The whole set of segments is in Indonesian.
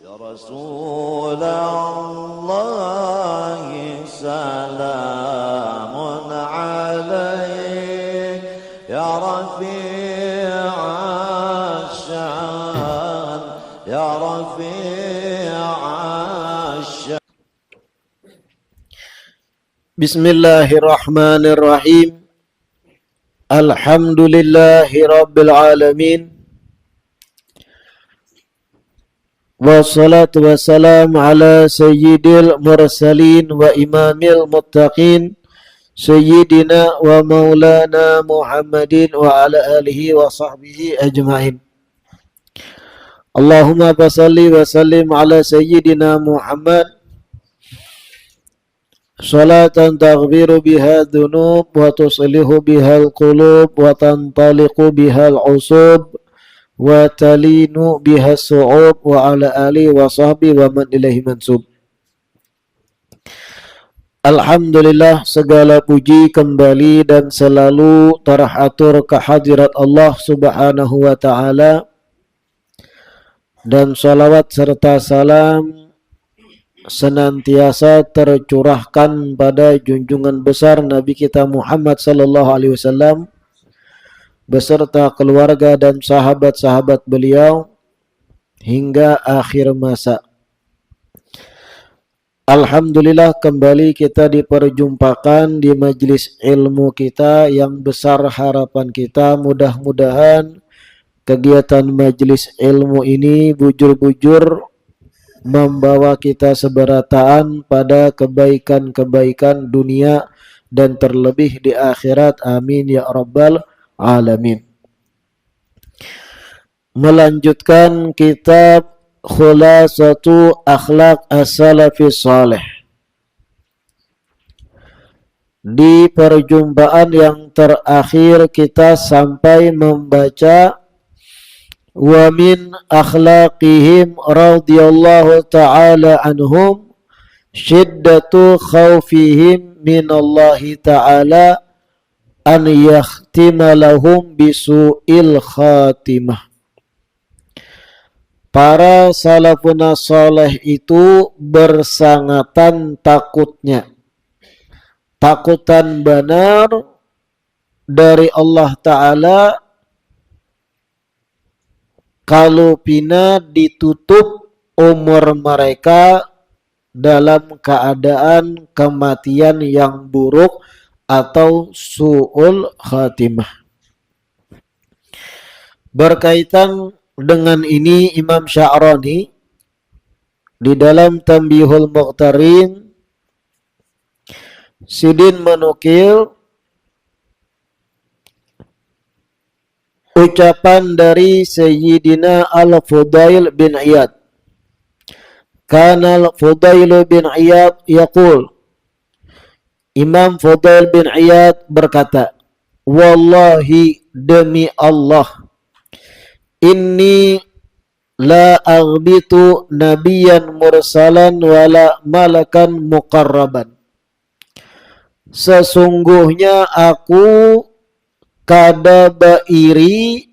رسول الله سلام عليك يا رفيع الشان يا رفيع الشان. بسم الله الرحمن الرحيم. الحمد لله رب العالمين. Wassalatu wassalamu ala sayyidil mursalin wa imamil muttaqin sayyidina wa maulana Muhammadin wa ala alihi wa sahbihi ajma'in. Allahumma basalli wa sallim ala sayyidina Muhammad salatan taghfiru biha dhunub wa tuslihu biha al-qulub wa tantaliqu biha al-usub wa talinu biha su'ub wa ala alihi wa sahbihi wa man ilaihi mansub. Alhamdulillah, segala puji kembali dan selalu teratur kehadirat Allah subhanahu wa ta'ala, dan salawat serta salam senantiasa tercurahkan pada junjungan besar Nabi kita Muhammad sallallahu alaihi wasallam beserta keluarga dan sahabat-sahabat beliau hingga akhir masa. Alhamdulillah, kembali kita diperjumpakan di majelis ilmu kita yang besar harapan kita. Mudah-mudahan kegiatan majelis ilmu ini bujur-bujur membawa kita seberataan pada kebaikan-kebaikan dunia dan terlebih di akhirat. Amin ya rabbal alamin. Melanjutkan kitab Khulasatu Akhlaq As-Salafis Salih. Di perjumpaan yang terakhir kita sampai membaca wa min akhlaqihim radhiyallahu ta'ala anhum syiddatu khawfihim minallahi ta'ala an yakhtima lahum bisu'il khatimah. Para salafun salih itu bersangatan takutnya, takutan benar dari Allah Ta'ala kalau pina ditutup umur mereka dalam keadaan kematian yang buruk atau su'ul khatimah. Berkaitan dengan ini, Imam Sya'rani di dalam Tanbihul Muqtarin Sidin menukil ucapan dari Sayyidina Al-Fudail bin Iyad. Kana Al-Fudail bin Iyad yaqul, Imam Fudail bin Iyad berkata, wallahi, demi Allah, inni la aghbitu nabiyan mursalan wala malakan muqarraban. Sesungguhnya aku kada iri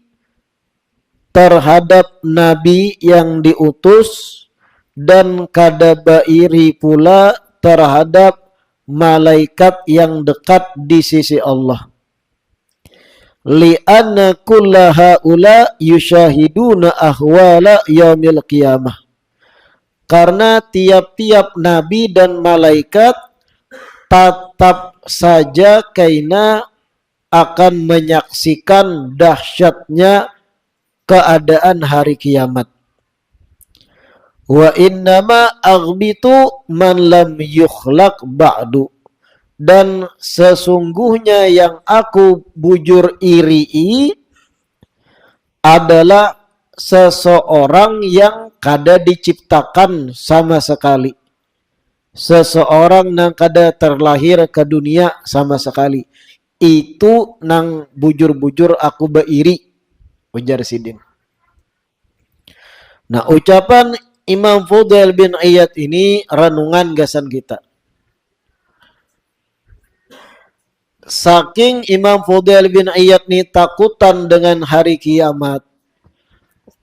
terhadap nabi yang diutus dan kada iri pula terhadap malaikat yang dekat di sisi Allah. Li'anna kulla haula yushahiduna ahwala yaumil qiyamah. Karena tiap-tiap nabi dan malaikat tetap saja kaina akan menyaksikan dahsyatnya keadaan hari kiamat. Wa innama aghbitu man lam yukhlaq ba'du. Dan sesungguhnya yang aku bujur iri adalah seseorang yang kada diciptakan sama sekali. Seseorang yang kada terlahir ke dunia sama sekali. Itu nang bujur-bujur aku beiri, ujar Sidin. Nah, ucapan Imam Fudail bin Iyad ini renungan gasan kita. Saking Imam Fudail bin Iyad ini takutan dengan hari kiamat,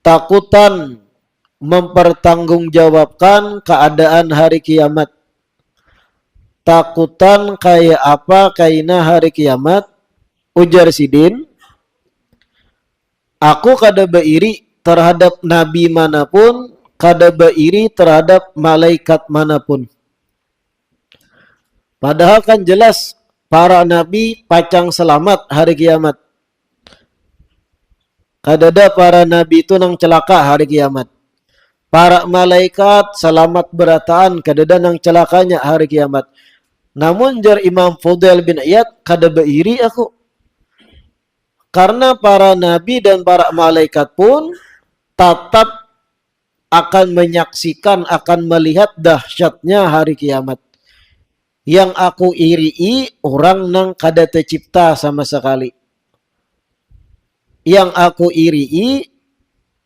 takutan mempertanggungjawabkan keadaan hari kiamat. Takutan kayak apa kaina hari kiamat? Ujar Sidin, aku kada beiri terhadap nabi manapun, kada beiri terhadap malaikat manapun. Padahal kan jelas para nabi pacang selamat hari kiamat. Kadada para nabi itu nang celaka hari kiamat. Para malaikat selamat berataan kadada nang celakanya hari kiamat. Namun jar Imam Fudail bin Iyad kada beiri aku. Karena para nabi dan para malaikat pun tetap akan menyaksikan, akan melihat dahsyatnya hari kiamat. Yang aku irii orang nang kada tercipta sama sekali. Yang aku irii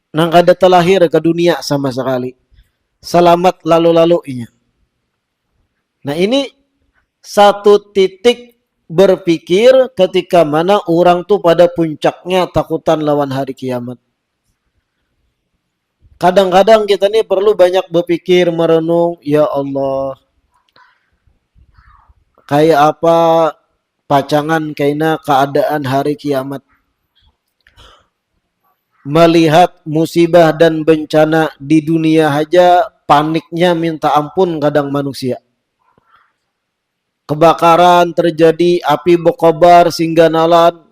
nang kada terlahir ke dunia sama sekali. Selamat lalu-lalunya. Nah ini satu titik berpikir ketika mana orang tuh pada puncaknya takutan lawan hari kiamat. Kadang-kadang kita nih perlu banyak berpikir, merenung, ya Allah, kayak apa pacangan kaina keadaan hari kiamat. Melihat musibah dan bencana di dunia aja paniknya minta ampun kadang manusia. Kebakaran terjadi, api berkobar, singganalan,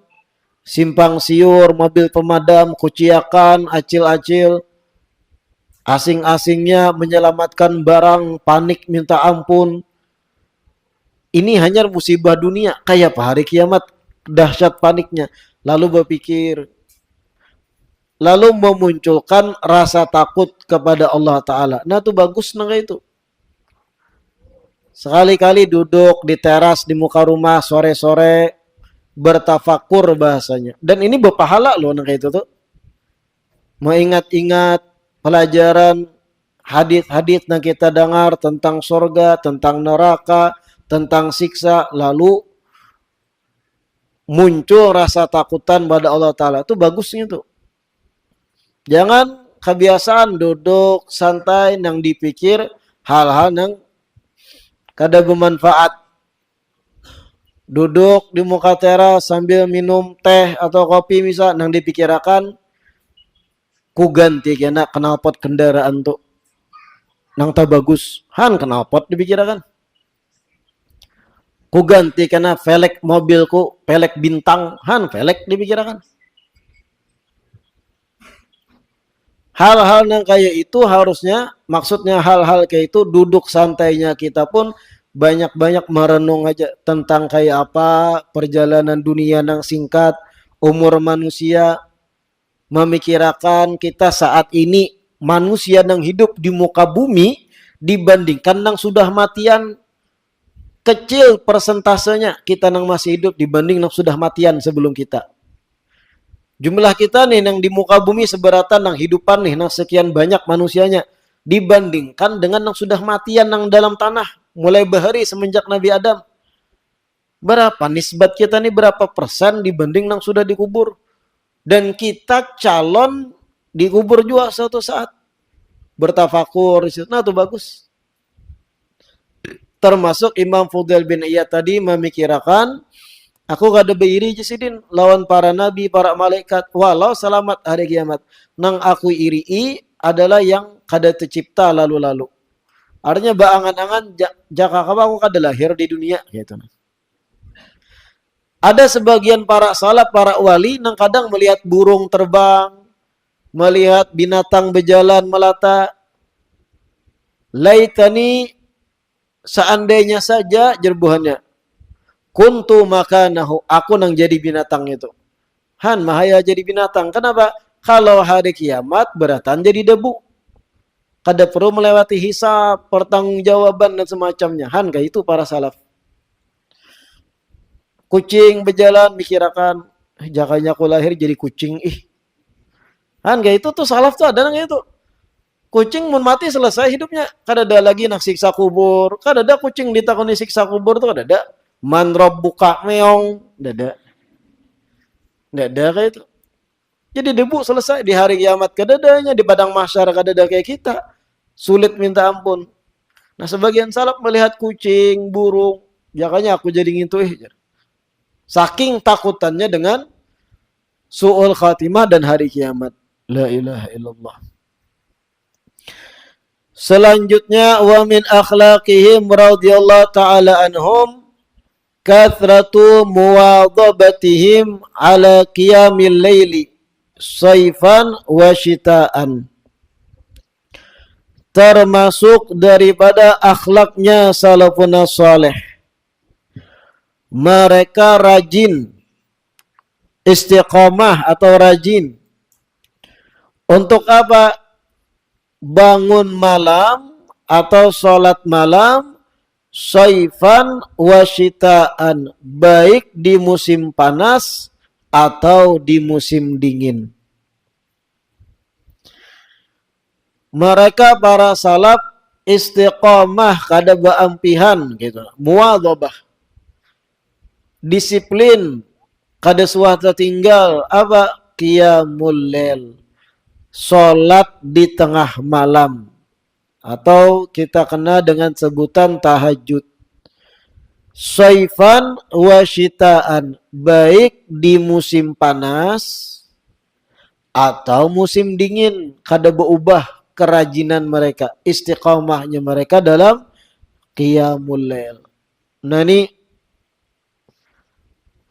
simpang siur, mobil pemadam, kuciakan, acil-acil, asing-asingnya menyelamatkan barang, panik minta ampun. Ini hanya musibah dunia, kayak apa hari kiamat, dahsyat paniknya. Lalu berpikir, lalu memunculkan rasa takut kepada Allah Ta'ala. Nah itu bagus nang itu. Sekali-kali duduk di teras di muka rumah sore-sore bertafakur bahasanya. Dan ini berpahala loh nang itu tuh. Mengingat-ingat pelajaran hadis-hadis yang kita dengar tentang surga, tentang neraka, tentang siksa, lalu muncul rasa takutan pada Allah Ta'ala. Itu bagusnya tuh. Jangan kebiasaan duduk santai nang dipikir hal-hal yang kada bermanfaat. Duduk di muka teras sambil minum teh atau kopi misal nang dipikirakan ku ganti kena knalpot kendaraan tuh nang tak bagus. Han knalpot dipikirakan. Ku ganti kena velg mobilku, velg bintang, han velg dipikirakan. Hal-hal yang kayak itu harusnya, maksudnya hal-hal kayak itu duduk santainya kita pun banyak-banyak merenung aja tentang kayak apa perjalanan dunia yang singkat, umur manusia, memikirkan kita saat ini manusia yang hidup di muka bumi dibandingkan yang sudah matian, kecil persentasenya kita yang masih hidup dibanding yang sudah matian sebelum kita. Jumlah kita nih yang di muka bumi seberatan yang hidupan nih yang sekian banyak manusianya dibandingkan dengan yang sudah matian yang dalam tanah mulai bahari semenjak Nabi Adam. Berapa nisbat kita nih, berapa persen dibanding yang sudah dikubur? Dan kita calon dikubur juga suatu saat. Bertafakur, nah itu bagus. Termasuk Imam Fudail bin Iyad tadi memikirkan, aku kada beiri Sidin lawan para nabi, para malaikat, walau selamat hari kiamat. Nang aku irii adalah yang kada tercipta lalu-lalu. Artinya baangan-angan jaka aku kada lahir di dunia gitu. Ada sebagian para salaf, para wali nang kadang melihat burung terbang, melihat binatang berjalan melata. Laitani seandainya saja jerbuhannya. Kuntu makanahu, aku nang jadi binatang itu. Han mahaya jadi binatang. Kenapa? Kalau hari kiamat beratan jadi debu. Kada perlu melewati hisab, pertanggungjawaban dan semacamnya. Han kayak itu para salaf. Kucing berjalan mikirakan, jakanya aku lahir jadi kucing. Han kayak itu tuh salaf tuh ada nang itu. Kucing mun mati selesai hidupnya. Kada ada lagi nak siksa kubur. Kada ada kucing ditakoni siksa kubur tuh kada ada. Man rabbuka meong, dada. Dada kayak itu. Jadi debu selesai di hari kiamat kededanya, di padang mahsyar kededa kayak kita. Sulit minta ampun. Nah, sebagian salaf melihat kucing, burung, makanya aku jadi ngintu saking takutannya dengan su'ul khatimah dan hari kiamat. La ilaha illallah. Selanjutnya wa min akhlaqihim radhiyallahu taala anhum kathratu muwadhabatihim ala qiyamil laili saifan wa syita'an. Termasuk daripada akhlaknya salafun saleh, mereka rajin istiqomah atau rajin untuk apa? Bangun malam atau sholat malam saifan wa syita'an, baik di musim panas atau di musim dingin. Mereka para salaf istiqomah kada baampihan gitu, muwadhabah, disiplin kada suatu tinggal apa? Qiyamul lail, salat di tengah malam atau kita kenal dengan sebutan tahajud. Saifan wa syita'an, baik di musim panas atau musim dingin, kada berubah kerajinan mereka, istiqamahnya mereka dalam qiyamul lail. Nah, ini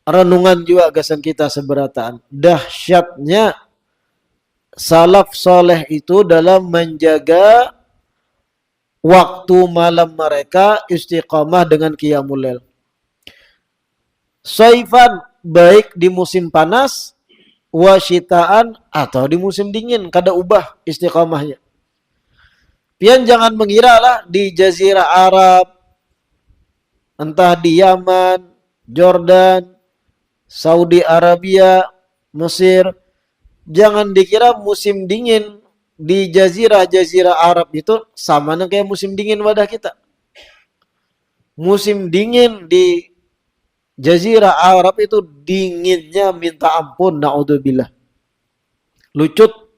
renungan juga gasan kita seberataan. Dahsyatnya salaf soleh itu dalam menjaga waktu malam mereka istiqamah dengan qiyamul lail. Saifan, baik di musim panas, wa syita'an atau di musim dingin, kada ubah istiqamahnya. Pian jangan mengira lah di Jazirah Arab, entah di Yaman, Jordan, Saudi Arabia, Mesir, jangan dikira musim dingin di Jazirah Arab itu sama dengan kayak musim dingin wadah kita. Musim dingin di Jazirah Arab itu dinginnya minta ampun, naudzubillah. Lucut.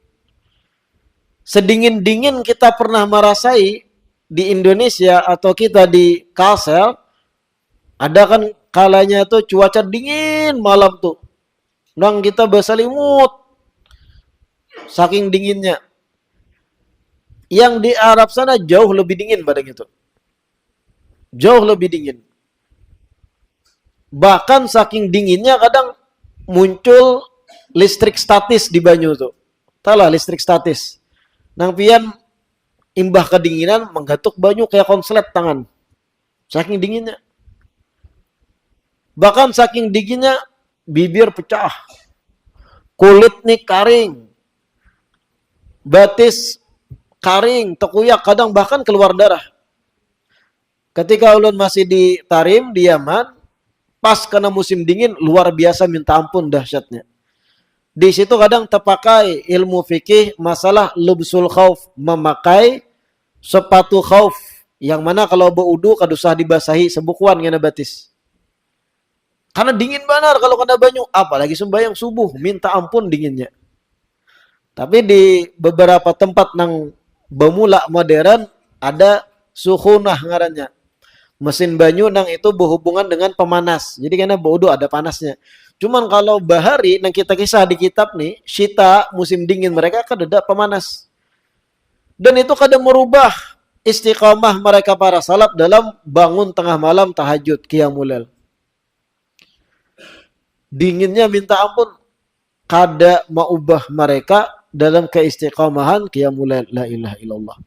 Sedingin-dingin kita pernah merasai di Indonesia atau kita di Kalsel, ada kan kalanya tuh cuaca dingin malam tuh. Nang kita berselimut saking dinginnya. Yang di Arab sana jauh lebih dingin pada gitu. Jauh lebih dingin. Bahkan saking dinginnya kadang muncul listrik statis di banyu tuh. Tahu listrik statis. Nang pian imbah kedinginan menggatuk banyu kayak konslet tangan. Saking dinginnya. Bahkan saking dinginnya bibir pecah. Kulit nih karing. Batis karing, tekuyak, kadang bahkan keluar darah. Ketika ulun masih di Tarim, di Yaman, pas kena musim dingin, luar biasa minta ampun dahsyatnya. Di situ kadang terpakai ilmu fikih masalah lubsul khauf, memakai sepatu khauf, yang mana kalau berwudu kada usah dibasahi sebukuan ngena batis. Karena dingin benar kalau kena banyu, apalagi sembahyang subuh, minta ampun dinginnya. Tapi di beberapa tempat nang bemula modern ada suhunah ngarannya. Mesin banyu nang itu berhubungan dengan pemanas. Jadi karena berwudu ada panasnya. Cuman kalau bahari nang kita kisah di kitab nih, syita musim dingin mereka kan ada pemanas. Dan itu kadang merubah istiqamah mereka para salaf dalam bangun tengah malam tahajud qiyamul lail. Dinginnya minta ampun, kada mau ubah mereka dalam keistiqamahan qiyamul lail. La ilaha illallah.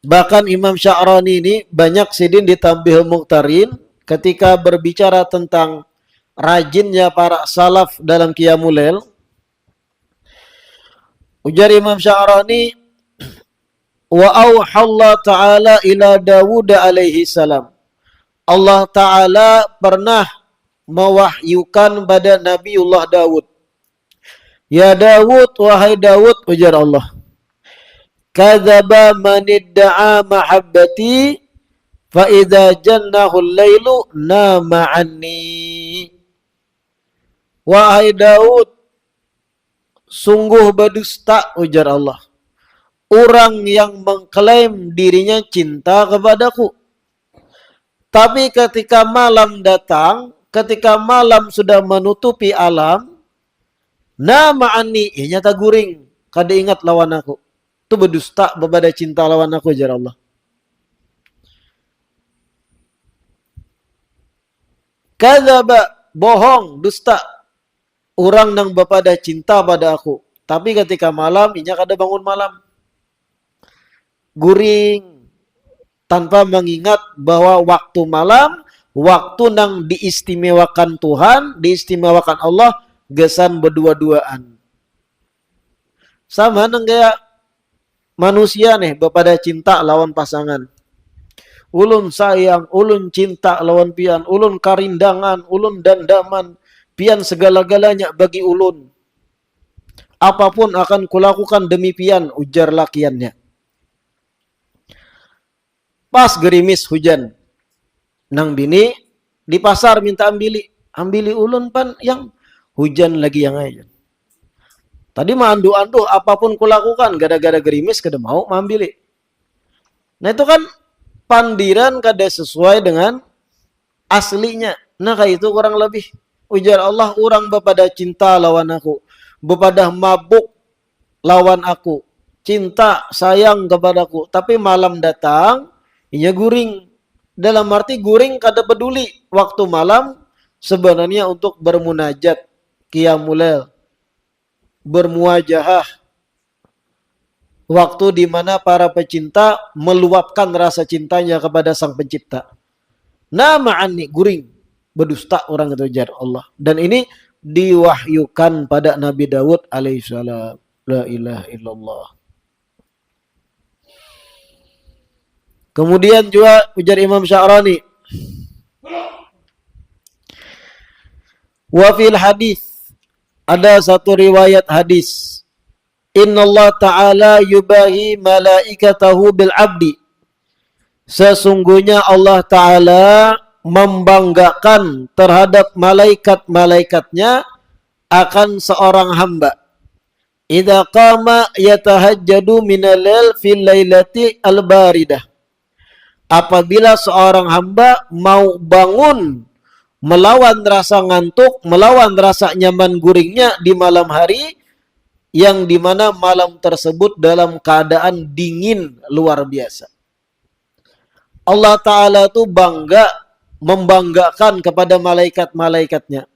Bahkan Imam Sya'rani ini banyak sidin di Tanbihul Muqtarin ketika berbicara tentang rajinnya para salaf dalam qiyamul lail. Ujar Imam Sya'rani, wa auhallahu ta'ala ila Dawud alaihi salam. Allah Ta'ala pernah mewahyukan pada Nabiullah Dawud. Ya Dawud, wahai Dawud, ujar Allah. Kadzaba man idda'a mahabbati fa idza jannahu al-lailu nama anni. Wahai Daud, Sungguh berdusta, ujar Allah, orang yang mengklaim dirinya cinta kepadaku. Tapi ketika malam datang, ketika malam sudah menutupi alam, nama ani, nyata guring, kada ingat lawan aku. Itu berdusta bepada cinta lawan aku, ujar Allah. Kadzaba, bohong, dusta. Orang nang bepada cinta pada aku. Tapi ketika malam, inya kada bangun malam. Guring. Tanpa mengingat bahwa waktu malam, waktu nang diistimewakan Tuhan, diistimewakan Allah, gesan berdua-duaan. Sama nang kayak manusia nih, bepada cinta lawan pasangan. Ulun sayang, ulun cinta lawan pian, ulun karindangan, ulun dandaman, pian segala-galanya bagi ulun. Apapun akan kulakukan demi pian, ujar lakiannya. Pas gerimis hujan, nang bini di pasar minta ambili ulun pan yang hujan lagi yang aja. Tadi mah andu-andu apapun kulakukan gara-gara gerimis kada mau mambili. Nah itu kan pandiran kada sesuai dengan aslinya. Nah kayak itu kurang lebih. Ujar Allah, orang bepada cinta lawan aku, bepada mabuk lawan aku, cinta sayang kepadaku. Tapi malam datang, inya guring. Dalam arti guring kada peduli. Waktu malam sebenarnya untuk bermunajat, qiyamul lail, bermuajahah. Waktu di mana para pecinta meluapkan rasa cintanya kepada sang pencipta. Nama ani guring, berdusta orang itu, ujar Allah. Dan ini diwahyukan pada Nabi Daud alaihissalam. La ilaha illallah. Kemudian juga ujar Imam Sya'rani, wa fil hadis, ada satu riwayat hadis, Inna Allah Ta'ala yubahi malaikatahu bil abdi. Sesungguhnya Allah Ta'ala membanggakan terhadap malaikat-malaikatnya akan seorang hamba. Idza qama yatahajjadu minal lail fil lailati al-baridah. Apabila seorang hamba mau bangun melawan rasa ngantuk, melawan rasa nyaman guringnya di malam hari, yang dimana malam tersebut dalam keadaan dingin luar biasa. Allah Ta'ala itu membanggakan kepada malaikat-malaikatnya.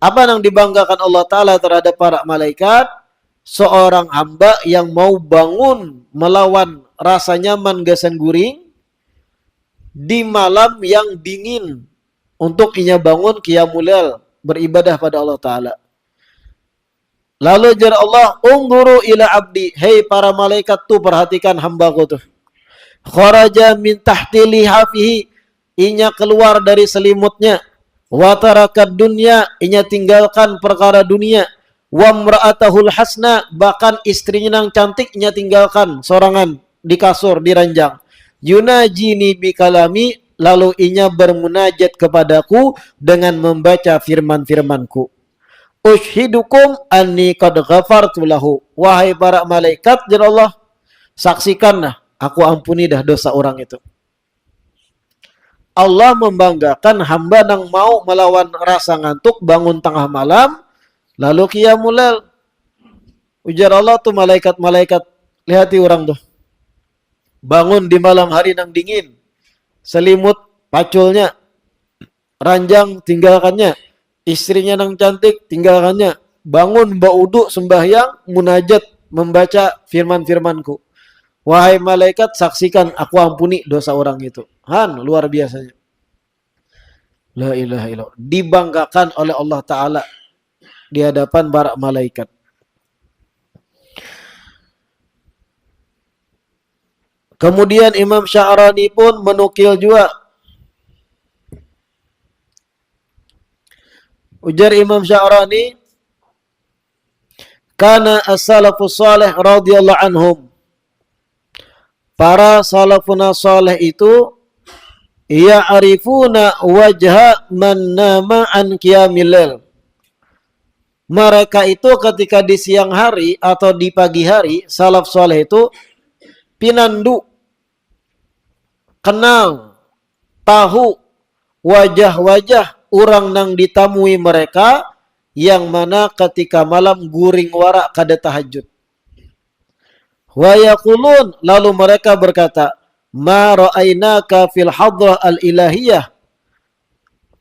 Apa yang dibanggakan Allah Ta'ala terhadap para malaikat? Seorang hamba yang mau bangun melawan rasa nyaman gasan guring di malam yang dingin untuk inya bangun qiyamul lail, beribadah pada Allah Ta'ala. Lalu jar Allah, unzuru ila abdi, hei para malaikat tuh perhatikan hambaku tuh. Kharaja min tahti lihafihi, inya keluar dari selimutnya. Wa tarakat dunya, inya tinggalkan perkara dunia. Wa mra'atahul hasna, bahkan istrinya yang cantik inya tinggalkan sorangan di kasur, di ranjang. Yunajini bi kalami, lalu inya bermunajat kepadaku dengan membaca firman-firmanku. Ushidukum anni qad ghafartu lahu. Wahai para malaikat, ya Allah, saksikanlah aku ampuni dah dosa orang itu. Allah membanggakan hamba yang mau melawan rasa ngantuk bangun tengah malam lalu qiyamul lail. Ujar Allah tuh malaikat-malaikat, lihati orang tuh. Bangun di malam hari yang dingin, selimut paculnya, ranjang tinggalkannya, istrinya yang cantik tinggalkannya, bangun baudu sembahyang, munajat, membaca firman-firmanku. Wahai malaikat, saksikan aku ampuni dosa orang itu. Han, luar biasanya. La ilaha illallah. Dibanggakan oleh Allah Ta'ala di hadapan para malaikat. Kemudian Imam Sya'rani pun menukil juga. Ujar Imam Sya'rani, kana as-salafus salih radhiyallahu anhum. Para salafun salih itu ya'rifuna wajha man nama an qiyamil lail. mereka itu ketika di siang hari atau di pagi hari, salaf soleh itu pinandu, kenal, tahu wajah-wajah orang nang ditamui mereka, yang mana ketika malam guring warak kada tahajud. Wa yaqulun, lalu mereka berkata, ma ra'ainaka fil hadrah al-ilahiyah.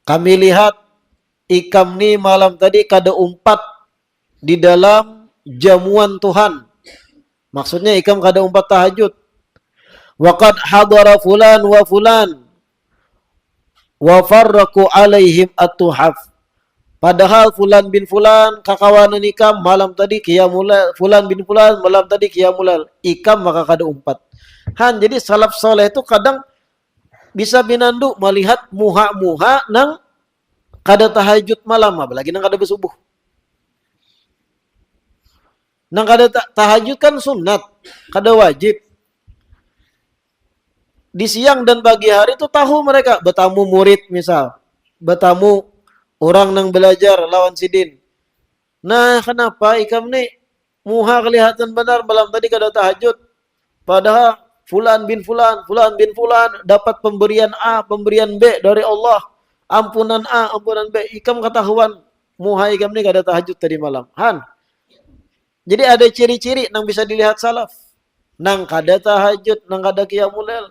Kami lihat ikam ni malam tadi kada umpat di dalam jamuan Tuhan. Maksudnya ikam kada umpat tahajud. Wa qad hadara fulan wa fulan wa farraqu alaihim at-tuhaf. Padahal fulan bin fulan kakawanan ikam malam tadi qiyamul lail, fulan bin fulan malam tadi qiyamul lail. Ikam maka kada umpat. Jadi salaf soleh itu kadang bisa binandu melihat muha-muha nang kada tahajud malam, apalagi nang kada bersubuh. Nang kada tahajud kan sunat, kada wajib. Di siang dan pagi hari itu tahu mereka, bertamu murid misal, bertamu orang nang belajar lawan sidin. Nah, kenapa ikam ni muha kelihatan benar malam tadi kada tahajud? Padahal fulan bin fulan dapat pemberian A, pemberian B dari Allah. Ampunan A, ampunan B. Ikam ketahuan muha ikam ni kada tahajud tadi malam. Jadi ada ciri-ciri nang bisa dilihat salaf. Nang kada tahajud, nang kada qiyamul lail.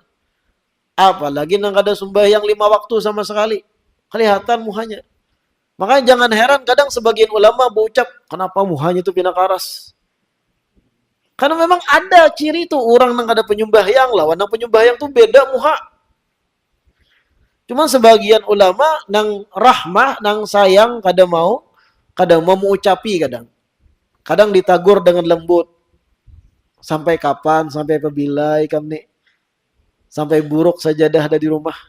Apalagi nang kada sembahyang 5 waktu sama sekali. Kelihatan muhanya. Makanya jangan heran kadang sebagian ulama berucap, kenapa muhanya itu pinakaras? Karena memang ada ciri itu orang nang ada penyembahyang, lawan nang penyembahyang itu beda muha. Cuma sebagian ulama nang rahmah, nang sayang kadang mau mengucapi kadang. Kadang ditagur dengan lembut. Sampai kapan, sampai apabila ikam nih? Sampai buruk sajadah ada di rumah.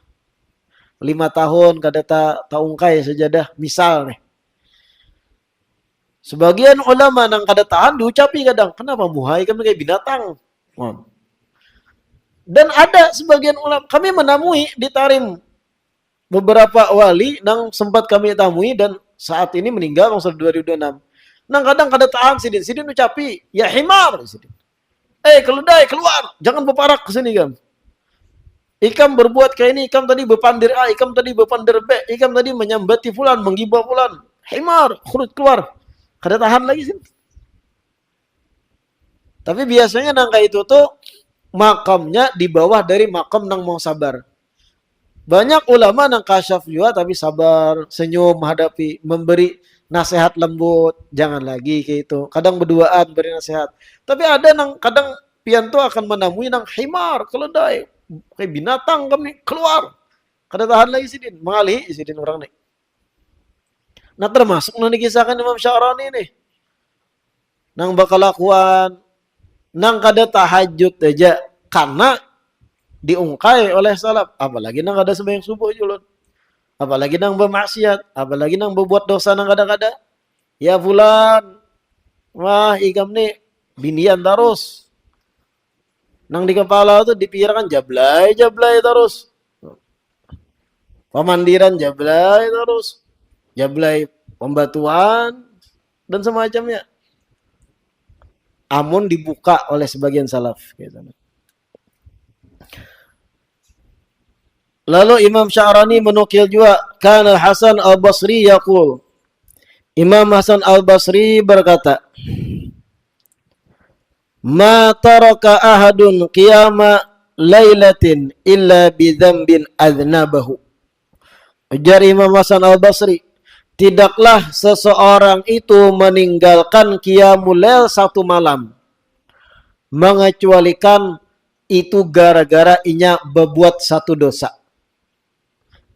5 tahun kada taungkai sajadah, misal nih. Sebagian ulama nang kada tahan diucapi kadang, kenapa muhai kami kayak binatang? Dan ada sebagian ulama, kami menemui di Tarim beberapa wali nang sempat kami temui dan saat ini meninggal tahun 2026. Nang kadang kada tahan sidin ucapi, ya himar sidin. Keledai keluar, jangan berparak ke sini kan. Ikam berbuat kayak ini, ikam tadi berpandir A, ikam tadi berpandir B, ikam tadi menyambati fulan, menggibah fulan. Himar, khurut keluar. Kada tahan lagi sih. Tapi biasanya nang kayak itu tuh makamnya di bawah dari makam nang mau sabar. Banyak ulama nang kasyaf juga tapi sabar, senyum menghadapi, memberi nasihat lembut, jangan lagi kayak itu. Kadang berduaan beri nasihat. Tapi ada nang kadang pianto akan menemui nang himar, keledai, kayak binatang kami keluar. Kada tahan lagi sidin, mengalih sidin orang nih. Nah termasuk nang dikisahkan Imam Sya'rani nih. Nang bakalakuan, nang kada tahajud aja karena diungkai oleh salaf. Apalagi nang kada sembahyang subuh julun. Apalagi nang bermaksiat, apalagi nang berbuat dosa nang kada-kada. Ya fulan, wah ikam nih binian terus. Nang di kepala itu dipikirkan jablay terus. Pemandiran jablay terus. Jablay pembatuan dan semacamnya. Amun dibuka oleh sebagian salaf. Lalu Imam Sya'rani menukil juga, kana Hasan al-Basri yaqul. Imam Hasan al-Basri berkata, ma taraka ahadun qiyama lailatin illa bi dzambin adznabahu. Ujar Imam Hasan al-Basri, tidaklah seseorang itu meninggalkan qiyamul lail satu malam mengecualikan itu gara-gara inya berbuat satu dosa.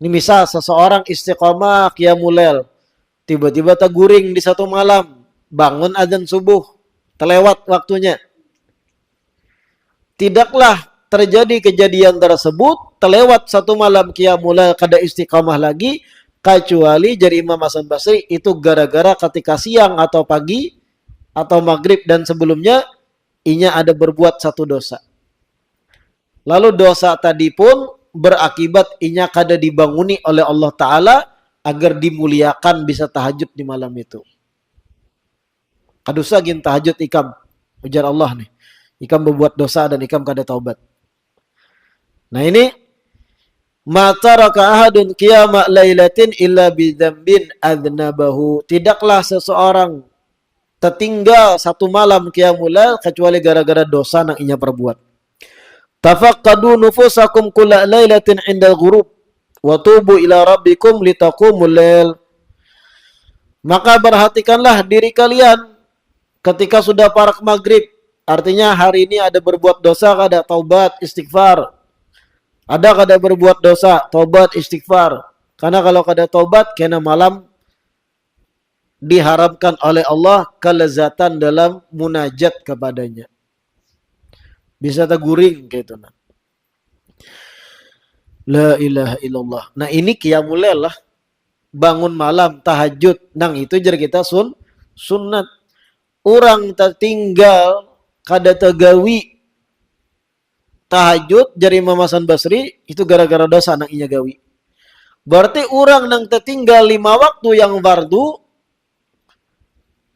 Ini misal seseorang istiqomah qiyamul lail, tiba-tiba terguring di satu malam, bangun azan subuh, terlewat waktunya. Tidaklah terjadi kejadian tersebut, terlewat satu malam qiyamul lail kada istiqamah lagi, kecuali dari Imam Hasan Basri itu gara-gara ketika siang atau pagi atau maghrib dan sebelumnya inya ada berbuat satu dosa. Lalu dosa tadi pun berakibat inya kada dibanguni oleh Allah Ta'ala agar dimuliakan bisa tahajud di malam itu. Kadusa gin tahajud ikam. Ujar Allah nih. Ikam berbuat dosa dan ikam kada taubat. Nah ini mata raka ahadun qiyama lailatin illa bidzambin adnabahu. Tidaklah seseorang tertinggal satu malam qiyamul lail kecuali gara-gara dosa yang ia perbuat. Tafaqqadu nufusakum kulla lailatin indal ghurub wa tubu ila rabbikum litaqumul lail. Maka perhatikanlah diri kalian ketika sudah parak maghrib. Artinya hari ini ada berbuat dosa, kada taubat, istighfar. Ada kada berbuat dosa, taubat, istighfar. Karena kalau kada taubat, kena malam diharamkan oleh Allah kelezatan dalam munajat kepadanya. Bisa terguring gitu. La ilaha illallah. Nah ini qiyamul lail lah. Bangun malam, tahajud. Nang itu jar kita sunnat. Orang tertinggal kada tegawi tahajud jari Imam Hasan Basri itu gara-gara dosa nang inya gawi. Berarti orang nang tertinggal 5 waktu yang fardu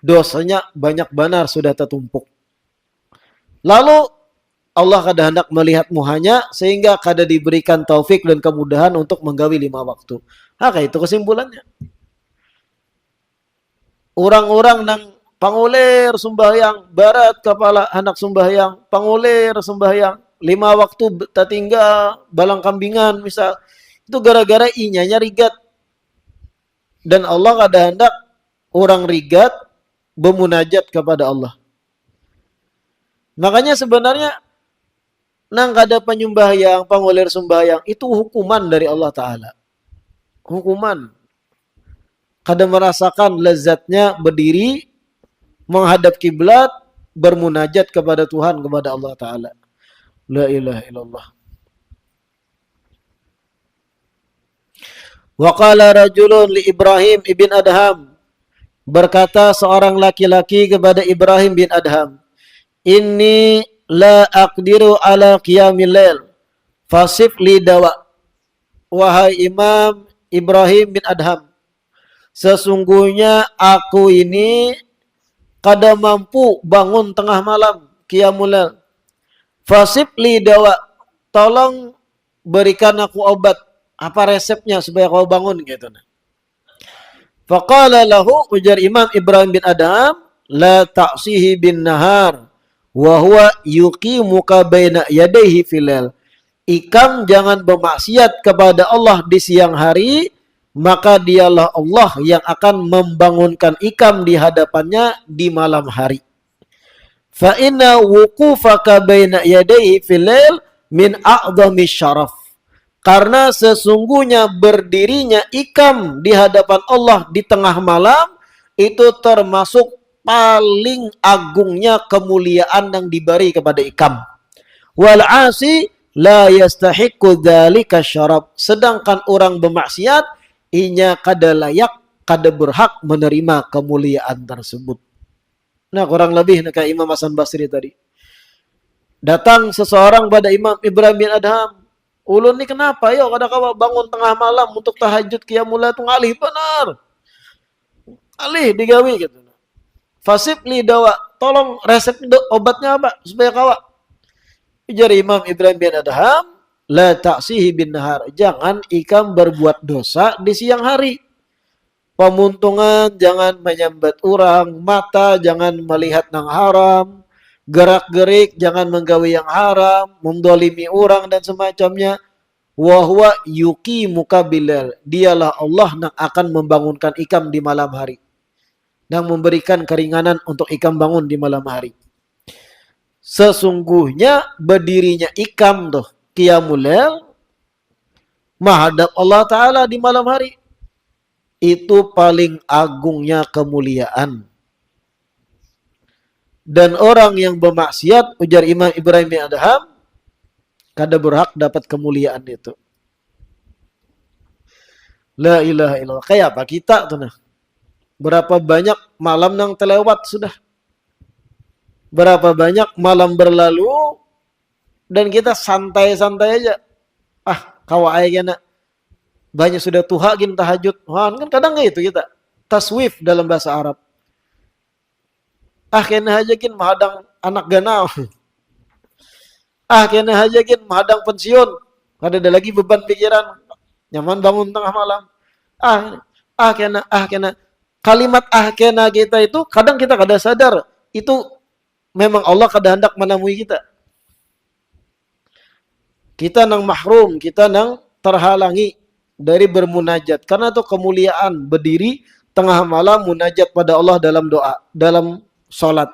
dosanya banyak benar sudah tertumpuk. Lalu Allah kada hendak melihat muhanya sehingga kada diberikan taufik dan kemudahan untuk menggawi 5 waktu. Maka itu kesimpulannya. Orang-orang nang pangulir sembahyang, barat kepala anak sembahyang, pangulir sembahyang, 5 waktu tertinggal, balang kambingan misal. Itu gara-gara inyanya rigat. Dan Allah kada hendak orang rigat bermunajat kepada Allah. Makanya sebenarnya nang kada penyembahyang, pangulir sembahyang, itu hukuman dari Allah Ta'ala. Hukuman. Kada merasakan lezatnya berdiri menghadap kiblat, bermunajat kepada Tuhan, kepada Allah Ta'ala. La ilaha illallah. Wa qala rajulun li Ibrahim ibn Adham. Berkata seorang laki-laki kepada Ibrahim bin Adham. Inni la aqdiru ala qiyamil lail. Fasif li dawa. Wahai Imam Ibrahim bin Adham. Sesungguhnya aku ini kada mampu bangun tengah malam qiyamul lail. Fasib li dawa, tolong berikan aku obat. Apa resepnya supaya kau bangun gitu. Faqala lahu, ujar Imam Ibrahim bin Adham, la ta'sihi bin nahar wa huwa yuqimuka baina yadayhi filal. Ikam jangan bermaksiat kepada Allah di siang hari, maka dialah Allah yang akan membangunkan ikam di hadapannya di malam hari. Fa inna wuqufaka baina yadayhi fil lail min a'dhami syaraf. Karena sesungguhnya berdirinya ikam di hadapan Allah di tengah malam itu termasuk paling agungnya kemuliaan yang diberi kepada ikam. Wal 'asi la yastahiqqu dzalika syaraf. Sedangkan orang bermaksiat inya kada layak, kada berhak menerima kemuliaan tersebut. Nah, kurang lebih kayak Imam Hasan Basri tadi. Datang seseorang pada Imam Ibrahim bin Adham. Ulun ni kenapa? Yo, kada kau bangun tengah malam untuk tahajud qiyamul lail tu ngalih benar. Alih digawi gitu. Fasib li dawa. Tolong resep obatnya apa supaya kawa. Ujar Imam Ibrahim bin Adham, la ta'sihi bin nahar. Jangan ikam berbuat dosa di siang hari. Pemuntungan jangan menyambat orang, mata jangan melihat yang haram, gerak-gerik jangan menggawi yang haram, mendolimi orang dan semacamnya. Wa huwa yuqimuka bilal. Dialah Allah yang akan membangunkan ikam di malam hari. Dan memberikan keringanan untuk ikam bangun di malam hari. Sesungguhnya berdirinya ikam tuh qiyamul lail menghadap Allah Ta'ala di malam hari. Itu paling agungnya kemuliaan. Dan orang yang bermaksiat, ujar Imam Ibrahim bin Adham, kada berhak dapat kemuliaan itu. La ilaha illallah. Kayak apa kita tuh nah? Berapa banyak malam yang terlewat sudah. Berapa banyak malam berlalu dan kita santai-santai aja. Ah, kawai kena. Banyak sudah tuha gin tahajud. Wah, kan kadang gitu kita. Taswif dalam bahasa Arab. Ah kena hajakin mahadang anak ganau. Ah kena hajakin mahadang pensiun. Ada lagi beban pikiran. Nyaman bangun tengah malam. Kena. Kalimat kena kita itu kadang kita kada sadar. Itu memang Allah kada hendak menemui kita. Kita nang mahrum, kita nang terhalangi dari bermunajat. Karena itu kemuliaan berdiri tengah malam munajat pada Allah dalam doa, dalam salat.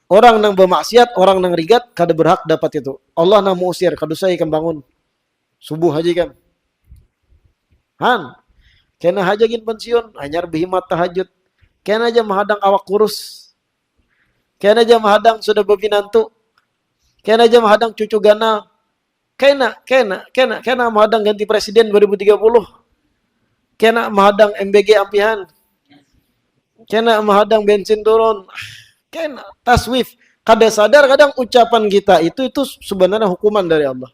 Orang nang bermaksiat, orang nang rigat, kada berhak dapat itu. Allah nang mengusir, kada usah ikan bangun. Subuh aja kan. Kena hajagin pensiun, hanyar berhimat tahajud. Kena aja mahadang awak kurus. Kena aja mahadang sudah berpinantu. Kena aja mahadang cucu gana. Kena mahadang ganti presiden 2030. Kena mahadang MBG ampihan. Kena mahadang bensin turun. Kena taswif. Kada sadar kadang ucapan kita itu sebenarnya hukuman dari Allah.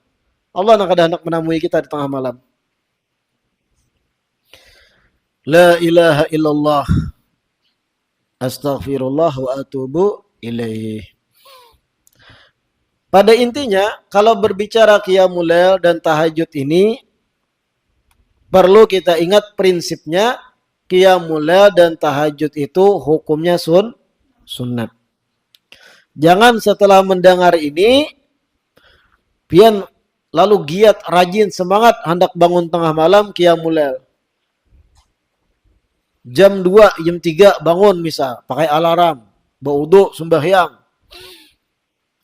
Allah nak kada hendak menemui kita di tengah malam. La ilaha illallah. Astaghfirullah wa atubu ilaih. Pada intinya, kalau berbicara qiyamul lail dan tahajud ini, perlu kita ingat prinsipnya, qiyamul lail dan tahajud itu hukumnya sunnat. Jangan setelah mendengar ini, pian lalu giat, rajin, semangat, hendak bangun tengah malam, qiyamul lail. Jam 2, jam 3 bangun misal, pakai alarm, berwudu, sembahyang.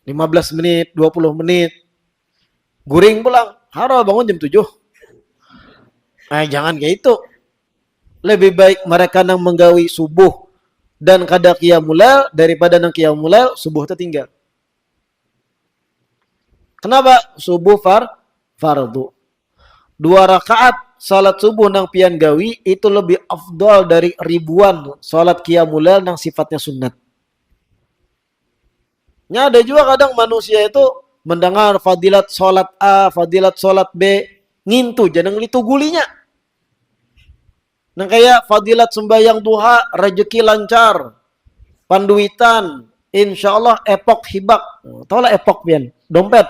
15 menit, 20 menit. Guring pulang. Harus bangun jam 7. Jangan kayak itu. Lebih baik mereka nang menggawi subuh dan kada qiyamul lail daripada nang qiyamul lail subuh tertinggal. Kenapa? Subuh fardu. 2 rakaat salat subuh nang pian gawi itu lebih afdal dari ribuan salat qiyamul lail nang sifatnya sunat. Ada juga kadang manusia itu mendengar fadilat solat A, fadilat solat B, ngintu jangan litugulinya. Nah kayak fadilat sembahyang duha, rezeki lancar, panduitan, insya Allah epok hibak. Tahu lah epok pian, dompet.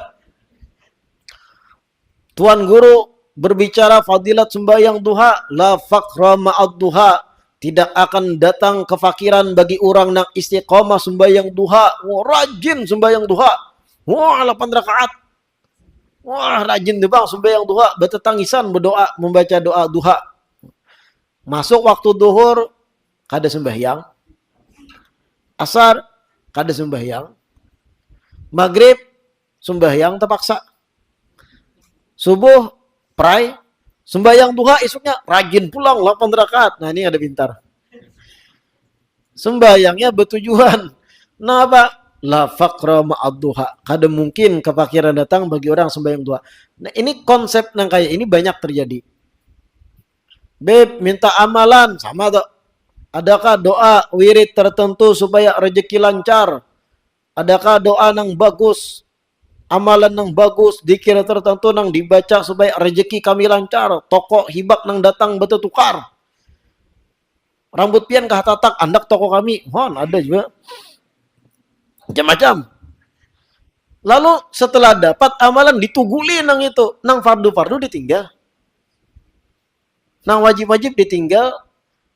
Tuan guru berbicara fadilat sembahyang duha, la faqra ma'ad duha. Tidak akan datang kefakiran bagi orang yang istiqomah sembahyang duha. Wah, rajin sembahyang duha. Wah, 8 rakaat. Wah, rajin deh bang sembahyang duha. Bertetangisan berdoa, membaca doa duha. Masuk waktu duhur, kada sembahyang. Asar, kada sembahyang. Maghrib, sembahyang terpaksa. Subuh, pray. Sembahyang duha esoknya rajin pulang 8 rakaat. Nah ini ada pintar. Sembahyangnya bertujuan. Nah apa? La faqra ma'ad duha. Kada mungkin kefakiran datang bagi orang sembahyang duha. Nah ini konsep yang kayak ini banyak terjadi. Beb minta amalan sama tuh. Adakah doa wirid tertentu supaya rezeki lancar? Adakah doa yang bagus? Amalan yang bagus, dikir tertentu yang dibaca supaya rezeki kami lancar, toko hibak yang datang betul tukar. Rambut pian kah tatak, andak toko kami. Ada juga. Macam-macam. Lalu setelah dapat amalan dituguli nang itu, nang fardu-fardu ditinggal. Nang wajib-wajib ditinggal.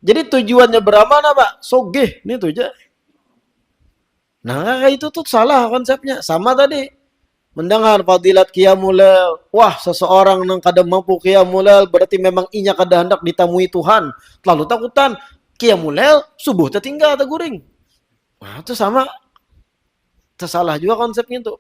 Jadi tujuannya beramal apa? Sogeh, ini tujuan. Nah, itu tuh salah konsepnya. Sama tadi. Mendengar fadilat qiyamul lail. Wah, seseorang yang kada mampu qiyamul lail berarti memang inya kada hendak ditemui Tuhan. Lalu takutan qiyamul lail subuh tertinggal terguring. Nah, itu sama. Tersalah juga konsepnya itu.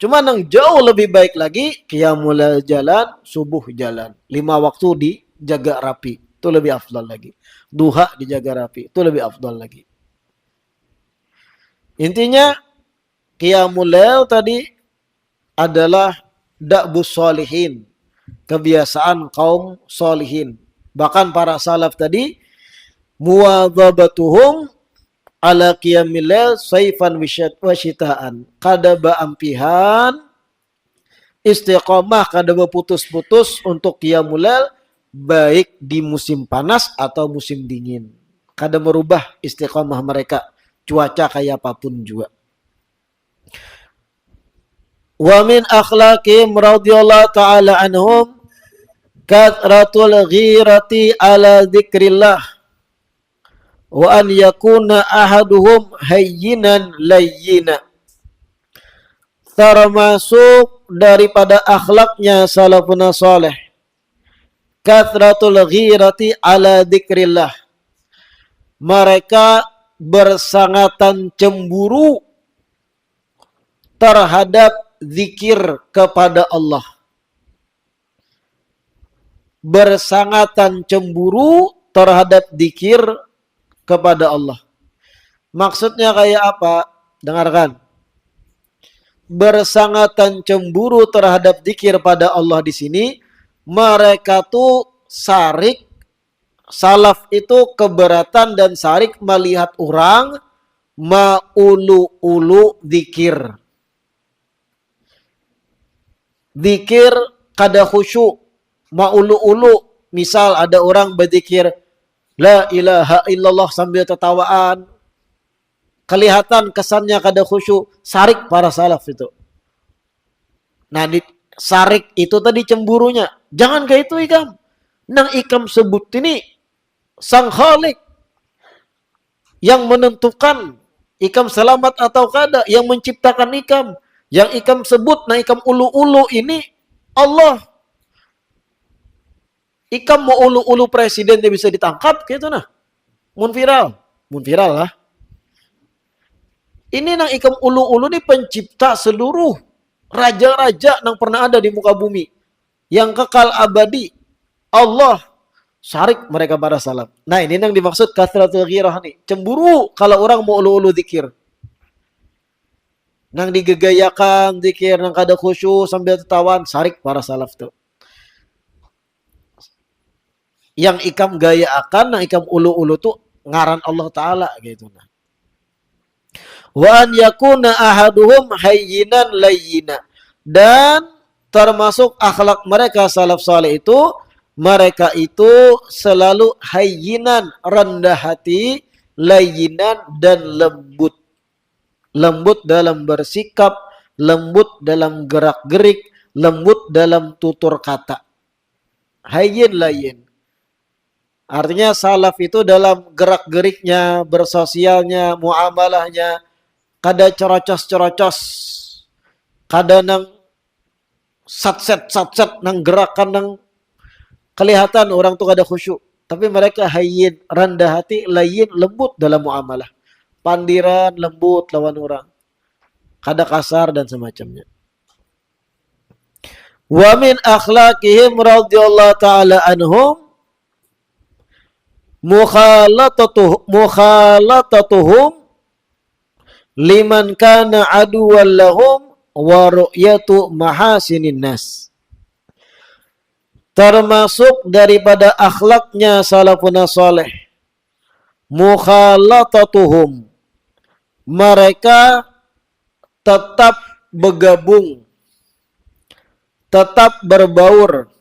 Cuma yang jauh lebih baik lagi qiyamul lail jalan, subuh jalan. 5 waktu dijaga rapi. Itu lebih afdal lagi. Duha dijaga rapi. Itu lebih afdal lagi. Intinya qiyamul lail tadi adalah da'bus solihin, kebiasaan kaum solihin. Bahkan para salaf tadi muwadzabatuhum ala qiyamil lail saifan wa syitaan. Kada baampihan istiqomah, kada berputus-putus untuk qiyamul lail baik di musim panas atau musim dingin. kada merubah istiqomah mereka cuaca kayak apapun juga. Wa min akhlaqihim radhiyallahu ta'ala anhum kathratul ghirati ala dzikrillah wa an yakuna ahaduhum hayyinan layyina. Termasuk daripada akhlaknya salafun saleh kathratul ghirati ala dzikrillah, mereka bersangatan cemburu terhadap zikir kepada Allah. Bersangatan cemburu terhadap zikir kepada Allah. Maksudnya kayak apa? Dengarkan. Bersangatan cemburu terhadap zikir pada Allah di sini, mereka tuh sarik, salaf itu keberatan dan sarik melihat orang maulu-ulu zikir. Zikir kada khusyuk, maulu-ulu. Misal ada orang berzikir la ilaha illallah sambil tertawaan, kelihatan kesannya kada khusyuk, sarik para salaf itu. Nah, sarik itu tadi cemburunya. Jangan kayak itu ikam. Nang ikam sebut ini sang khalik yang menentukan ikam selamat atau kada, yang menciptakan ikam. Yang ikam sebut, nah ikam ulu-ulu ini Allah. Ikam mau ulu-ulu presiden dia bisa ditangkap gitu nah. Mun viral lah. Ini nang ikam ulu-ulu nih pencipta seluruh raja-raja nang pernah ada di muka bumi. Yang kekal abadi. Allah. Sarik mereka para salaf. Nah ini nang dimaksud kathratul ghirah nih. Cemburu kalau orang mau ulu-ulu zikir. Nang digegayakan zikir, nang kada khusyuk sambil tertawan, sarik para salaf tuh. Yang ikam gaya akan, nang ikam ulu-ulu tuh ngaran Allah Ta'ala gitu. Wa an yakuna ahaduhum hayyinan layyina. Dan termasuk akhlak mereka salaf saleh itu, mereka itu selalu hayyinan, rendah hati, layyinan dan lembut. Lembut dalam bersikap, lembut dalam gerak-gerik, lembut dalam tutur kata. Hayyin layyin. Artinya salaf itu dalam gerak-geriknya, bersosialnya, muamalahnya, kada cerocos-cerocos, kada nang satset nang gerakan nang kelihatan orang tuh kada khusyuk. Tapi mereka hayyin, rendah hati, layyin, lembut dalam muamalah. Pandiran, lembut lawan orang. Kada kasar dan semacamnya. Wa min akhlaqihim radhiyallahu ta'ala anhum mukhalatatuhum liman kana aduwwan lahum wa ru'yatu mahasinin nas. Termasuk daripada akhlaknya salafun saleh, mukhalatatuhum, mereka tetap bergabung, tetap berbaur.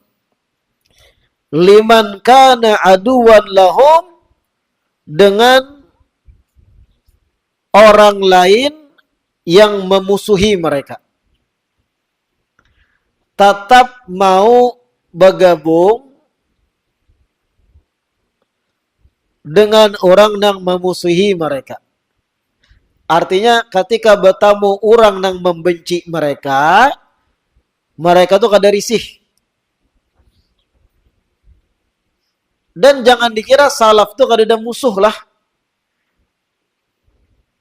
Liman kana aduwan lahum, dengan orang lain yang memusuhi mereka. Tetap mau bergabung dengan orang yang memusuhi mereka. Artinya ketika bertemu orang yang membenci mereka, mereka tuh kada risih. Dan jangan dikira salaf tuh kada ada musuh lah.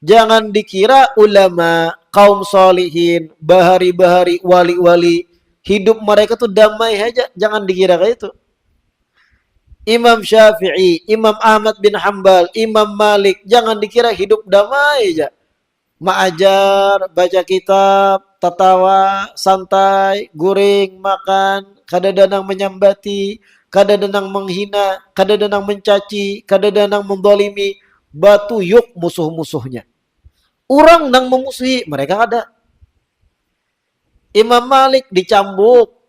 Jangan dikira ulama, kaum solihin, bahari-bahari, wali-wali, hidup mereka tuh damai aja. Jangan dikira kayak itu. Imam Syafi'i, Imam Ahmad bin Hanbal, Imam Malik, jangan dikira hidup damai aja. Ma'ajar, baca kitab, tertawa, santai, guring, makan, kada danang menyambati, kada danang menghina, kada danang mencaci, kada danang mendolimi, batu yuk musuh-musuhnya. Orang nang memusuhi, mereka ada. Imam Malik dicambuk.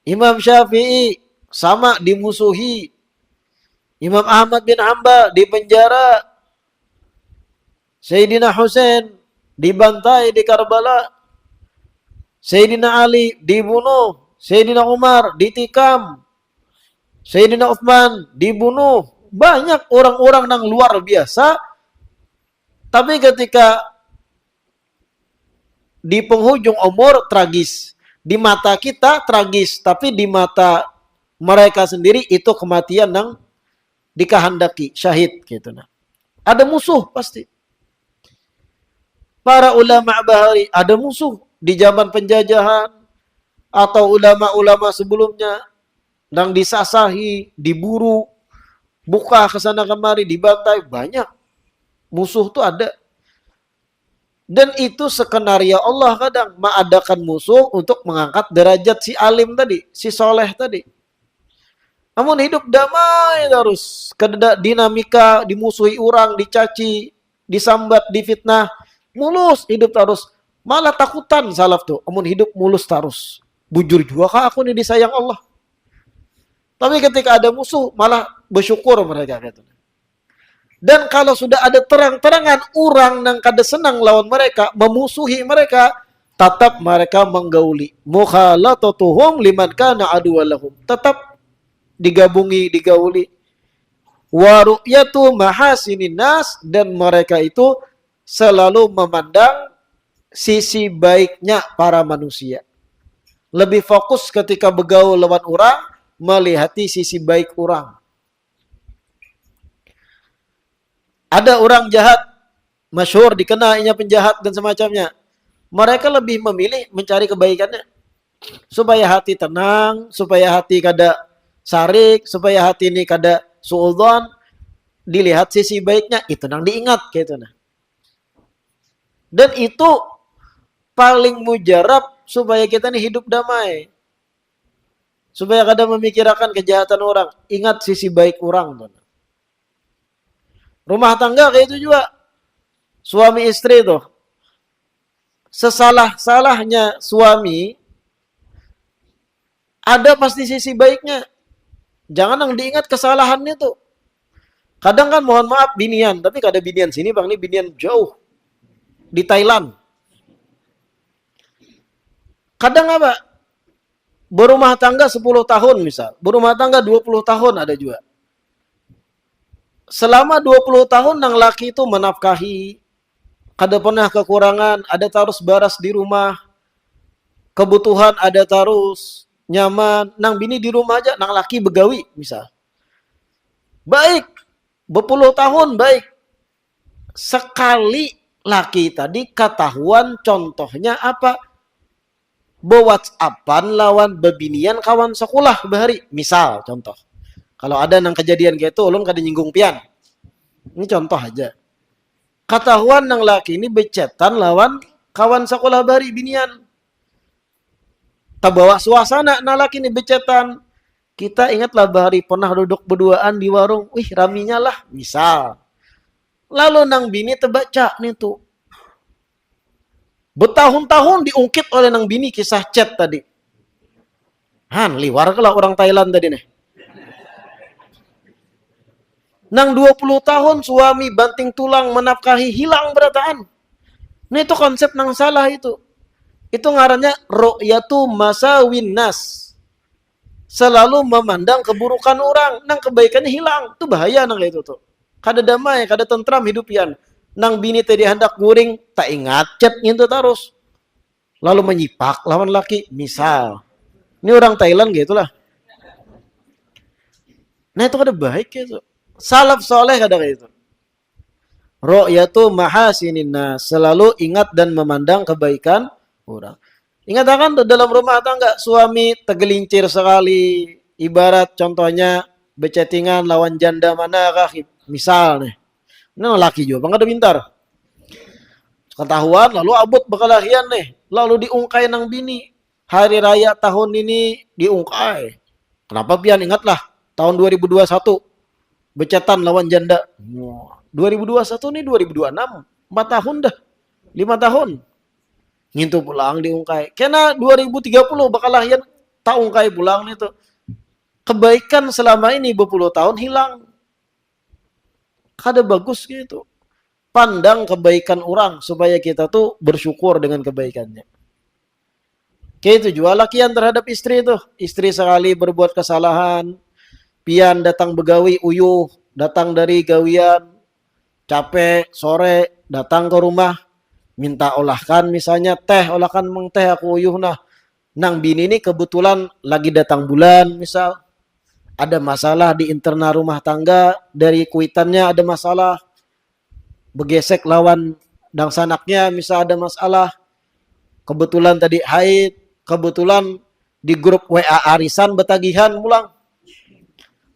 Imam Syafi'i sama dimusuhi. Imam Ahmad bin Hambal di penjara, Sayyidina Husain dibantai di Karbala, Sayyidina Ali dibunuh, Sayyidina Umar ditikam, Sayyidina Utsman dibunuh. Banyak orang-orang yang luar biasa, tapi ketika di penghujung umur tragis. Di mata kita tragis, tapi di mata mereka sendiri itu kematian yang dikehendaki, syahid gitu. Nah, ada musuh pasti. Para ulama bahari ada musuh di zaman penjajahan atau ulama-ulama sebelumnya yang disasahi, diburu, buka ke sana kemari, dibantai, banyak. Musuh tuh ada. Dan itu skenario Allah kadang mengadakan musuh untuk mengangkat derajat si alim tadi, si soleh tadi. Namun hidup damai terus. Dinamika, dimusuhi orang, dicaci, disambat, difitnah. Mulus hidup terus. Malah takutan salaf tuh. Namun hidup mulus terus. Bujur juga kah aku nih disayang Allah. Tapi ketika ada musuh malah bersyukur mereka gitu. Dan kalau sudah ada terang-terangan orang yang kada senang lawan mereka, memusuhi mereka, tetap mereka menggauli. Mukhalatatuhum liman kana aduwalahum. Tetap digauli. Wa ru'yatu mahasinin nas, dan mereka itu selalu memandang sisi baiknya para manusia. Lebih fokus ketika bergaul lawan orang, melihati sisi baik orang. Ada orang jahat, masyhur dikenainya penjahat dan semacamnya. Mereka lebih memilih mencari kebaikannya. Supaya hati tenang, supaya hati kada sarik, supaya hati ini kada suudzon, dilihat sisi baiknya, itu nang diingat gitu nah. Dan itu paling mujarab supaya kita nih hidup damai. Supaya kada memikirkan kejahatan orang, ingat sisi baik orang tuh. Rumah tangga kayak itu juga. Suami istri tuh. Sesalah-salahnya suami, ada pasti sisi baiknya. Jangan yang diingat kesalahannya tuh. Kadang kan mohon maaf binian, tapi kada binian sini bang, ini binian jauh. Di Thailand. Kadang apa? Berumah tangga 10 tahun misal. Berumah tangga 20 tahun ada juga. Selama 20 tahun nang laki itu menafkahi, kada pernah kekurangan, ada terus baras di rumah, kebutuhan ada terus, nyaman, nang bini di rumah aja, nang laki begawi misal. Baik, berpuluh tahun baik. Sekali laki tadi ketahuan contohnya apa? Be-WhatsAppan lawan bebinian kawan sekolah bahari. Misal contoh. Kalau ada nang kejadian gitu, ulun kada nyinggung pian. Ini contoh aja. Ketahuan nang laki ini becetan lawan kawan sekolah bahari binian. Tabawa suasana nang laki ini becetan. Kita ingatlah bahari pernah duduk berduaan di warung. Wih raminya lah. Misal. Lalu nang bini terbaca nih tuh. Bertahun-tahun diungkit oleh nang bini kisah chat tadi. Han, liwar kalau orang Thailand tadi nih. Nang 20 tahun suami banting tulang menafkahi hilang berataan. Nah itu konsep nang salah itu. Itu ngarannya ru'yatu masawin nas. Selalu memandang keburukan orang, nang kebaikannya hilang. Itu bahaya nang itu tuh. Kada damai, kada tentram hidupian. Nang bini tadi hendak guring, tak ingat chat gitu terus. Lalu menyipak lawan laki, misal. Ini orang Thailand gitu lah. Nah itu kada baik gitu. Salaf soleh kada kayak itu. Ru'yatu mahasinin nas, selalu ingat dan memandang kebaikan orang. Ingat kan dalam rumah tangga suami tergelincir sekali, ibarat contohnya becettingan lawan janda manakah misal nih. Nah laki juga bang ada pintar. Ketahuan lalu abut bekalahian nih, lalu diungkai nang bini. Hari raya tahun ini diungkai. Kenapa pian ingatlah tahun 2021 becetan lawan janda. 2021 nih 2026. 4 tahun dah. 5 tahun. Ngintu pulang diungkai. Kena 2030 bakal lahian tak ungkai pulang nih tuh. Kebaikan selama ini 20 tahun hilang. Kada bagus gitu. Pandang kebaikan orang supaya kita tuh bersyukur dengan kebaikannya. Kayak itu juga lakian terhadap istri itu. Istri sekali berbuat kesalahan, pian datang begawi uyuh, datang dari gawian, capek, sore, datang ke rumah, minta olahkan misalnya teh, olahkan meng teh aku uyuh nah. Nang bini ini kebetulan lagi datang bulan misal, ada masalah di internal rumah tangga, dari kuitannya ada masalah, begesek lawan dang sanaknya misal ada masalah, kebetulan tadi haid, kebetulan di grup WA arisan betagihan pulang,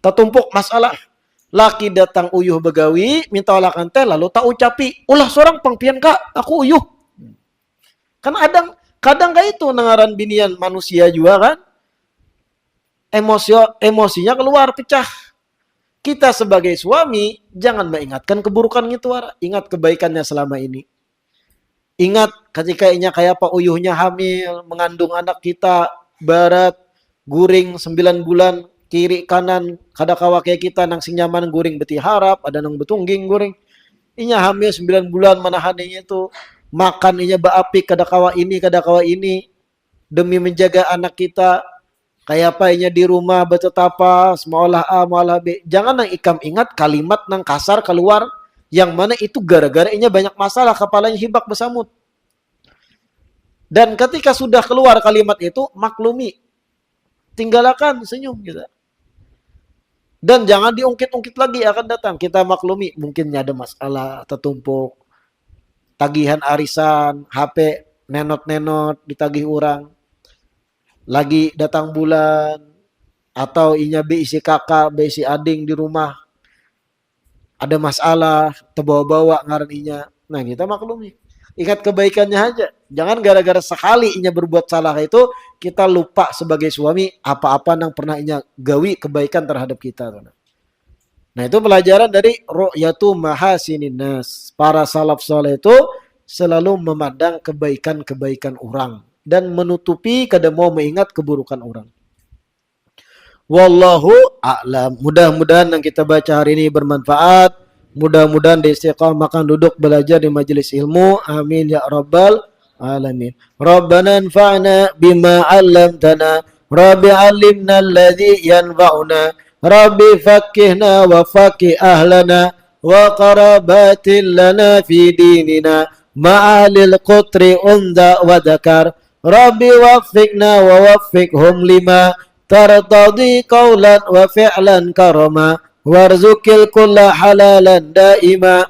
tertumpuk masalah, laki datang uyuh begawi, minta olahkan teh, lalu tak ucapi, ulah seorang pangpian kak, aku uyuh. Kan kadang kayak itu nengaran binian manusia juga kan, emosinya keluar, pecah. Kita sebagai suami, jangan mengingatkan keburukan itu, ingat kebaikannya selama ini. Ingat ketika inya kayak apa uyuhnya hamil, mengandung anak kita, barat, guring 9 bulan, kiri kanan, kada kawa kayak kita nang sing nyaman guring beti harap, ada nang betungging guring. Inya hamil 9 bulan menahaninya itu, makan inya baapik kada kawa ini, demi menjaga anak kita. Kayak apa inya di rumah betetapa, semaulah A, maulah B. Jangan nang ikam ingat kalimat nang kasar keluar, yang mana itu gara-gara inya banyak masalah, kepalanya hibak besamut. Dan ketika sudah keluar kalimat itu, maklumi. Tinggalkan senyum gitu. Dan jangan diungkit-ungkit lagi akan datang. Kita maklumi, mungkin ada masalah tertumpuk. Tagihan arisan, HP, nenot-nenot, ditagih orang. Lagi datang bulan, atau inya isi kakak, isi ading di rumah, ada masalah, terbawa-bawa ngaran inya. Nah kita maklumi, ingat kebaikannya aja. Jangan gara-gara sekali inya berbuat salah itu, kita lupa sebagai suami apa-apa yang pernah inya gawi kebaikan terhadap kita. Nah itu pelajaran dari ru'yatu mahasinin nas. Para salaf soleh itu selalu memandang kebaikan-kebaikan orang dan menutupi kada mau mengingat keburukan orang. Wallahu a'lam. Mudah-mudahan yang kita baca hari ini bermanfaat. Mudah-mudahan di istiqamahkan duduk belajar di majelis ilmu. Amin ya rabbal alamin. Rabbana anfa'na bima 'allamtana. Rabbi 'allimna alladhi yanfa'una. Rabbi fakkihna wa fakkih ahlana wa qarabatin lana fi dinina ma'alil qutri unda wa dakar. Rabbi waffiqna wa waffiqhum lima tartadi qawlan wa fi'lan karama warzukil kulla halalan daima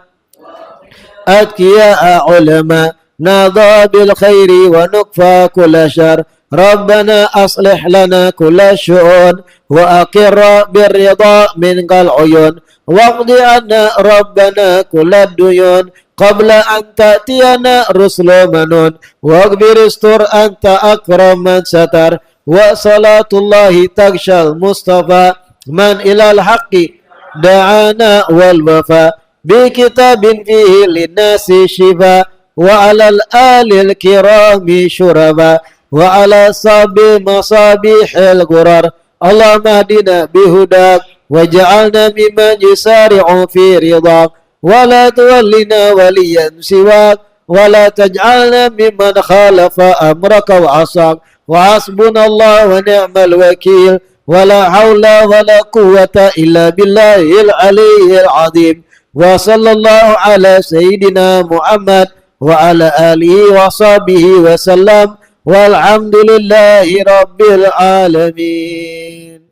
atqiya ulama nadha bil khairi wa nukfa kulla syar. Rabbana aslih lana kulla syu'un wa aqirra birrida minkal uyun waqdi anna rabbana kulla duyun qabla an ta'tiyana ruslu manun waghfir istur anta akram man satar wa salatullahi takshal mustafa man ilal haqqi da'ana wal wafa bi kitabin fihi linnasi shifa wa alal alil kirami syuraba wa ala sabi masabihil gurar. Allahumma hadina bihudak waj'alna mimman yusari'u fi ridak wa la tuwallina waliyan siwak wa la taj'alna mimman khalafa amraka wa asak wa hasbunallah wa ni'mal wakil wa la hawla wa la quwwata illa billahil aliyyil azim. Wa sallallahu ala sayyidina Muhammad wa ala alihi wa sahbihi wa sallam walhamdulillahi rabbil alamin.